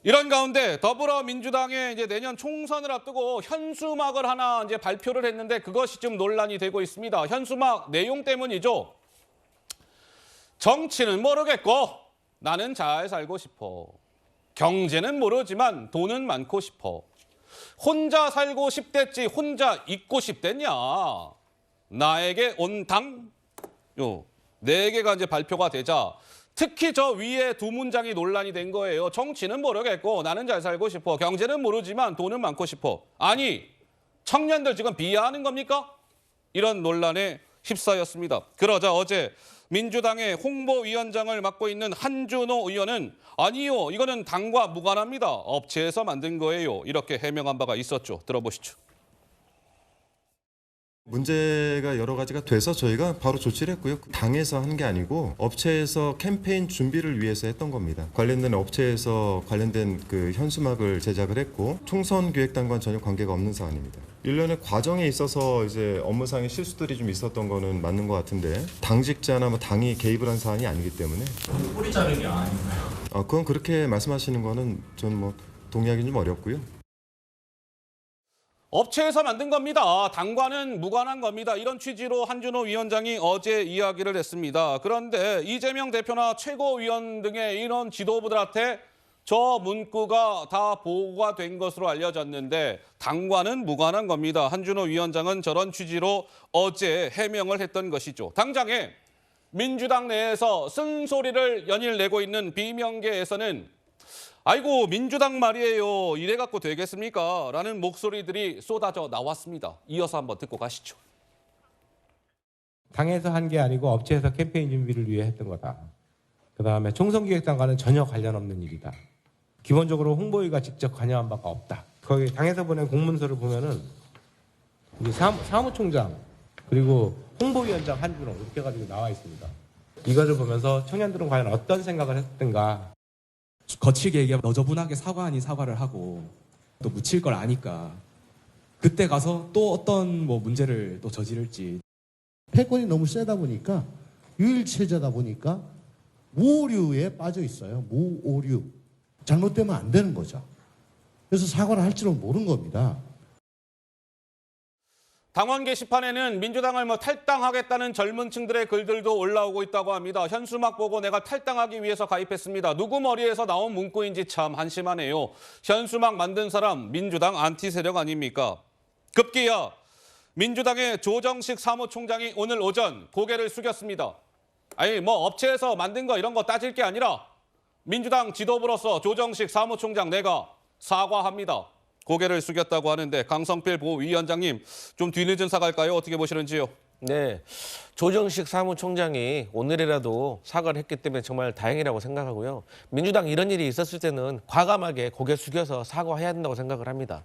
이런 가운데 더불어민주당의 이제 내년 총선을 앞두고 현수막을 하나 이제 발표를 했는데 그것이 좀 논란이 되고 있습니다. 현수막 내용 때문이죠. 정치는 모르겠고 나는 잘 살고 싶어. 경제는 모르지만 돈은 많고 싶어. 혼자 살고 싶댔지 혼자 있고 싶댔냐. 나에게 온 당? 요 4개가 이제 발표가 되자 특히 저 위에 두 문장이 논란이 된 거예요. 정치는 모르겠고 나는 잘 살고 싶어. 경제는 모르지만 돈은 많고 싶어. 아니, 청년들 지금 비하하는 겁니까? 이런 논란에 휩싸였습니다. 그러자 어제 민주당의 홍보위원장을 맡고 있는 한준호 의원은 아니요, 이거는 당과 무관합니다. 업체에서 만든 거예요. 이렇게 해명한 바가 있었죠. 들어보시죠. 문제가 여러 가지가 돼서 저희가 바로 조치를 했고요. 당에서 한 게 아니고 업체에서 캠페인 준비를 위해서 했던 겁니다. 관련된 업체에서 관련된 그 현수막을 제작을 했고 총선 기획단과는 전혀 관계가 없는 사안입니다. 일련의 과정에 있어서 이제 업무상의 실수들이 좀 있었던 거는 맞는 것 같은데 당직자나 뭐 당이 개입을 한 사안이 아니기 때문에 뿌리 자르기 아닌가요? 그건 그렇게 말씀하시는 거는 저는 뭐 동의하기는 좀 어렵고요. 업체에서 만든 겁니다. 당과는 무관한 겁니다. 이런 취지로 한준호 위원장이 어제 이야기를 했습니다. 그런데 이재명 대표나 최고위원 등의 이런 지도부들한테 저 문구가 다 보고가 된 것으로 알려졌는데 당과는 무관한 겁니다. 한준호 위원장은 저런 취지로 어제 해명을 했던 것이죠. 당장에 민주당 내에서 쓴소리를 연일 내고 있는 비명계에서는 아이고 민주당 말이에요. 이래 갖고 되겠습니까? 라는 목소리들이 쏟아져 나왔습니다. 이어서 한번 듣고 가시죠. 당에서 한 게 아니고 업체에서 캠페인 준비를 위해 했던 거다. 그다음에 총선기획단과는 전혀 관련 없는 일이다. 기본적으로 홍보위가 직접 관여한 바가 없다. 거기 당에서 보낸 공문서를 보면은 우리 사무총장 그리고 홍보위원장 한준호 이렇게 가지고 나와 있습니다. 이거를 보면서 청년들은 과연 어떤 생각을 했든가. 거칠게 얘기하면 너저분하게 사과 아닌 사과를 하고 또 묻힐 걸 아니까 그때 가서 또 어떤 뭐 문제를 또 저지를지. 패권이 너무 세다 보니까 유일체제다 보니까 무오류에 빠져 있어요. 무오류. 잘못되면 안 되는 거죠. 그래서 사과를 할 줄은 모르는 겁니다. 당원 게시판에는 민주당을 탈당하겠다는 젊은 층들의 글들도 올라오고 있다고 합니다. 현수막 보고 내가 탈당하기 위해서 가입했습니다. 누구 머리에서 나온 문구인지 참 한심하네요. 현수막 만든 사람 민주당 안티 세력 아닙니까? 급기야 민주당의 조정식 사무총장이 오늘 오전 고개를 숙였습니다. 아니 업체에서 만든 거 이런 거 따질 게 아니라 민주당 지도부로서 조정식 사무총장 내가 사과합니다. 고개를 숙였다고 하는데 강성필 보위원장님 좀 뒤늦은 사과일까요? 어떻게 보시는지요? 네, 조정식 사무총장이 오늘이라도 사과를 했기 때문에 정말 다행이라고 생각하고요. 민주당 이런 일이 있었을 때는 과감하게 고개 숙여서 사과해야 된다고 생각을 합니다.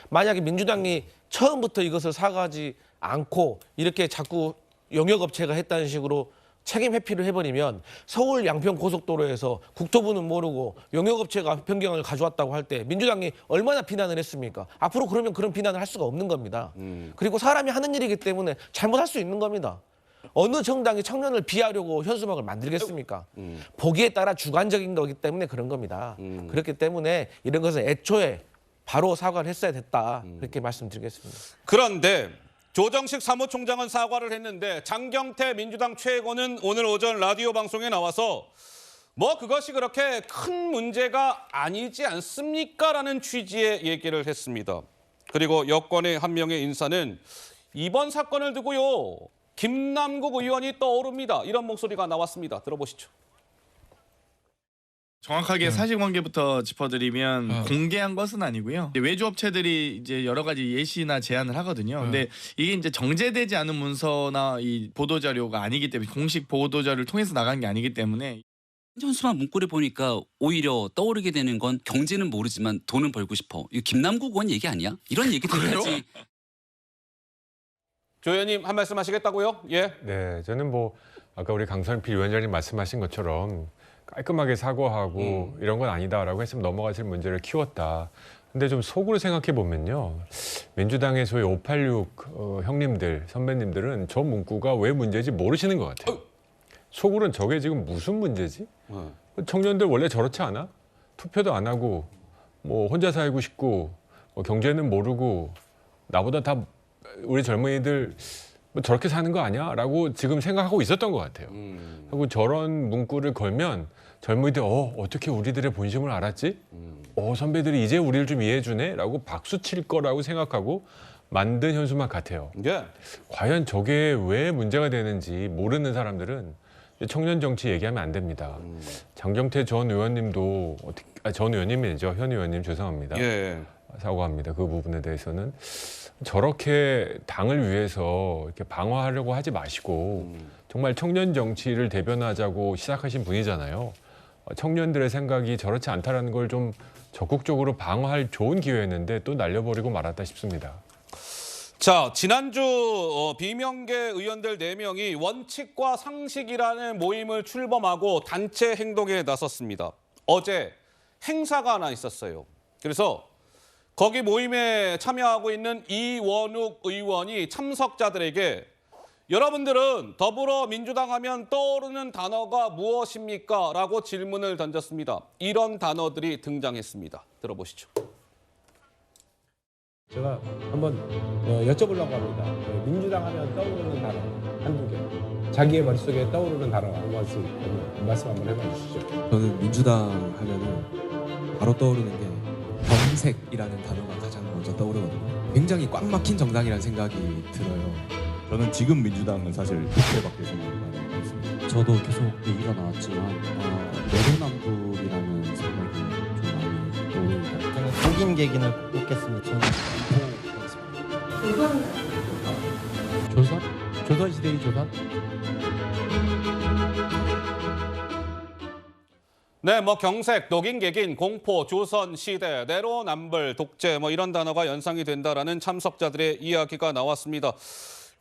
만약에 민주당이 처음부터 이것을 사과하지 않고 이렇게 자꾸 용역업체가 했다는 식으로 책임 회피를 해버리면 서울 양평 고속도로에서 국토부는 모르고 용역업체가 변경을 가져왔다고 할 때 민주당이 얼마나 비난을 했습니까? 앞으로 그러면 그런 비난을 할 수가 없는 겁니다. 그리고 사람이 하는 일이기 때문에 잘못할 수 있는 겁니다. 어느 정당이 청년을 비하려고 현수막을 만들겠습니까? 보기에 따라 주관적인 거기 때문에 그런 겁니다. 그렇기 때문에 이런 것은 애초에 바로 사과를 했어야 됐다. 그렇게 말씀드리겠습니다. 그런데 조정식 사무총장은 사과를 했는데 장경태 민주당 최고는 오늘 오전 라디오 방송에 나와서 그것이 그렇게 큰 문제가 아니지 않습니까? 라는 취지의 얘기를 했습니다. 그리고 여권의 한 명의 인사는 이번 사건을 두고요. 김남국 의원이 떠오릅니다. 이런 목소리가 나왔습니다. 들어보시죠. 정확하게 사실관계부터 짚어드리면 공개한 것은 아니고요. 외주업체들이 이제 여러 가지 예시나 제안을 하거든요. 근데 이게 이제 정제되지 않은 문서나 이 보도자료가 아니기 때문에 공식 보도자료를 통해서 나간 게 아니기 때문에 현수막 문구를 보니까 오히려 떠오르게 되는 건 경제는 모르지만 돈은 벌고 싶어. 이거 김남국 의원 얘기 아니야? 이런 얘기도 해야지. 조 의원님 한 말씀 하시겠다고요? 예. 네, 저는 아까 우리 강성필 위원장님 말씀하신 것처럼 깔끔하게 사과하고 이런 건 아니다라고 했으면 넘어가실 문제를 키웠다. 근데 좀 속으로 생각해 보면요. 민주당의 소위 586 형님들, 선배님들은 저 문구가 왜 문제인지 모르시는 것 같아요. 속으로는 저게 지금 무슨 문제지? 청년들 원래 저렇지 않아? 투표도 안 하고 뭐 혼자 살고 싶고 뭐 경제는 모르고 나보다 다 우리 젊은이들 뭐 저렇게 사는 거 아니야? 라고 지금 생각하고 있었던 것 같아요. 그리고 저런 문구를 걸면 젊은이들 어떻게 우리들의 본심을 알았지? 선배들이 이제 우리를 좀 이해해 주네? 라고 박수 칠 거라고 생각하고 만든 현수막 같아요. 예. 과연 저게 왜 문제가 되는지 모르는 사람들은 청년 정치 얘기하면 안 됩니다. 장경태 전 의원님도 전 의원님이죠. 현 의원님 죄송합니다. 예. 사과합니다. 그 부분에 대해서는 저렇게 당을 위해서 이렇게 방어하려고 하지 마시고 정말 청년 정치를 대변하자고 시작하신 분이잖아요. 청년들의 생각이 저렇지 않다라는 걸 좀 적극적으로 방어할 좋은 기회였는데 또 날려버리고 말았다 싶습니다. 자, 지난주 비명계 의원들 4명이 원칙과 상식이라는 모임을 출범하고 단체 행동에 나섰습니다. 어제 행사가 하나 있었어요. 그래서 거기 모임에 참여하고 있는 이원욱 의원이 참석자들에게 여러분들은 더불어민주당 하면 떠오르는 단어가 무엇입니까? 라고 질문을 던졌습니다. 이런 단어들이 등장했습니다. 들어보시죠. 제가 한번 여쭤보려고 합니다. 민주당 하면 떠오르는 단어 한두 개. 자기의 머릿속에 떠오르는 단어 한 말씀 한번 해봐주시죠. 저는 민주당 하면은 바로 떠오르는 게 경색이라는 단어가 가장 먼저 떠오르거든요. 굉장히 꽉 막힌 정당이라는 생각이 들어요. 저는 지금 민주당은 사실 독재밖에 생각이 많이 없습니다. 저도 계속 얘기가 나왔지만 내로남불이라는 생각이 좀 많이 떠오릅니다. 저는 독인 개긴을 꼽겠습니다. 저는 하겠습니다. 조선? 조선시대의 조선? 네, 뭐 경색, 독인, 개긴, 공포, 조선, 시대, 내로남불, 독재 뭐 이런 단어가 연상이 된다라는 참석자들의 이야기가 나왔습니다.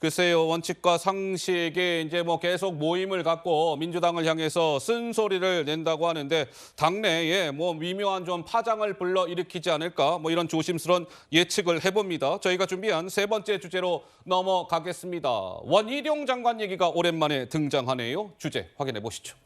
글쎄요, 원칙과 상식에 이제 뭐 계속 모임을 갖고 민주당을 향해서 쓴소리를 낸다고 하는데 당내에 뭐 미묘한 좀 파장을 불러일으키지 않을까 뭐 이런 조심스러운 예측을 해봅니다. 저희가 준비한 3번째 주제로 넘어가겠습니다. 원희룡 장관 얘기가 오랜만에 등장하네요. 주제 확인해 보시죠.